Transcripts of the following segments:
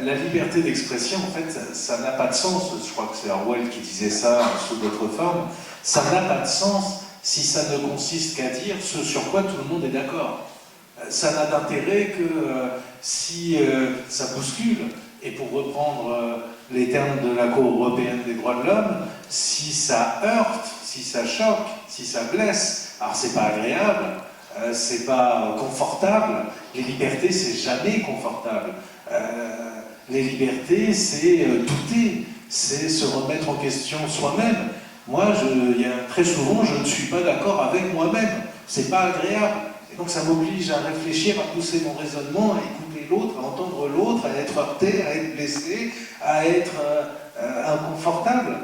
la liberté d'expression, en fait, ça n'a pas de sens. Je crois que c'est Orwell qui disait ça sous d'autres formes. Ça n'a pas de sens si ça ne consiste qu'à dire ce sur quoi tout le monde est d'accord. Ça n'a d'intérêt que si ça bouscule, et pour reprendre les termes de la Cour européenne des droits de l'homme, si ça heurte, si ça choque, si ça blesse, alors c'est pas agréable, c'est pas confortable. Les libertés, c'est jamais confortable. Les libertés, c'est douter, c'est se remettre en question soi-même. Moi, très souvent, je ne suis pas d'accord avec moi-même. C'est pas agréable. Et donc, ça m'oblige à réfléchir, à pousser mon raisonnement, à écouter l'autre, à entendre l'autre, à être heurté, à être blessé, à être inconfortable.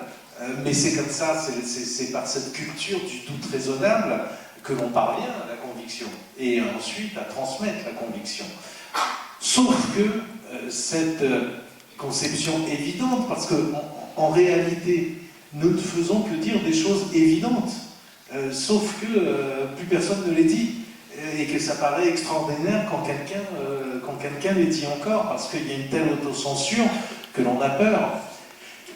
Mais c'est comme ça, c'est par cette culture du doute raisonnable que l'on parvient à la conviction, et ensuite à transmettre la conviction. Sauf que cette conception évidente, parce qu'en réalité, nous ne faisons que dire des choses évidentes, sauf que plus personne ne les dit, et que ça paraît extraordinaire quand quelqu'un les dit encore, parce qu'il y a une telle autocensure que l'on a peur.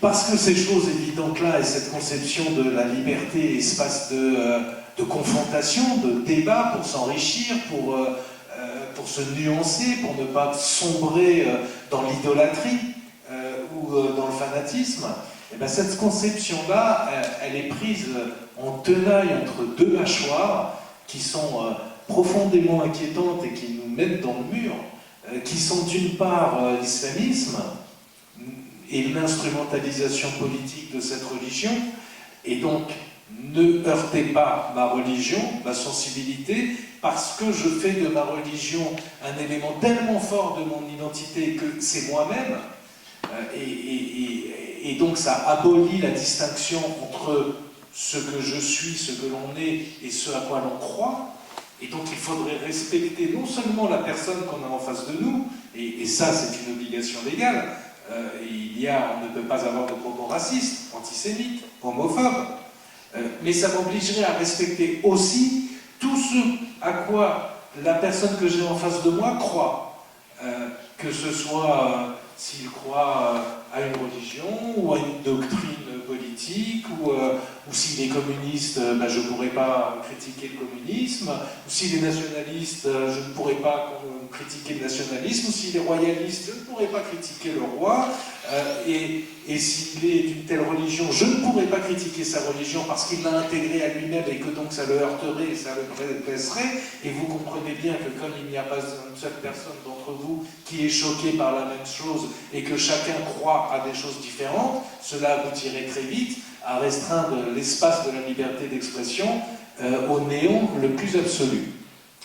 Parce que ces choses évidentes-là, et cette conception de la liberté, espace de confrontation, de débat pour s'enrichir, pour se nuancer, pour ne pas sombrer dans l'idolâtrie ou dans le fanatisme, et bien cette conception-là, elle est prise en tenaille entre deux mâchoires qui sont profondément inquiétantes et qui nous mettent dans le mur, qui sont d'une part l'islamisme et l'instrumentalisation politique de cette religion, et donc ne heurtez pas ma religion, ma sensibilité, parce que je fais de ma religion un élément tellement fort de mon identité que c'est moi-même, et donc ça abolit la distinction entre ce que je suis, ce que l'on est, et ce à quoi l'on croit. Et donc il faudrait respecter non seulement la personne qu'on a en face de nous, et ça c'est une obligation légale, on ne peut pas avoir de propos racistes, antisémites, homophobes, mais ça m'obligerait à respecter aussi tout ce à quoi la personne que j'ai en face de moi croit, que ce soit s'il croit à une religion ou à une doctrine politique, ou s'il est communiste, je ne pourrais pas critiquer le communisme, ou s'il est nationaliste, je ne pourrais pas critiquer le nationalisme, ou s'il est royaliste, je ne pourrais pas critiquer le roi, et s'il est d'une telle religion, je ne pourrais pas critiquer sa religion parce qu'il l'a intégrée à lui-même et que donc ça le heurterait et ça le blesserait, et vous comprenez bien que comme il n'y a pas une seule personne d'entre vous qui est choquée par la même chose et que chacun croit à des choses différentes, cela aboutirait très vite à restreindre l'espace de la liberté d'expression au néant le plus absolu.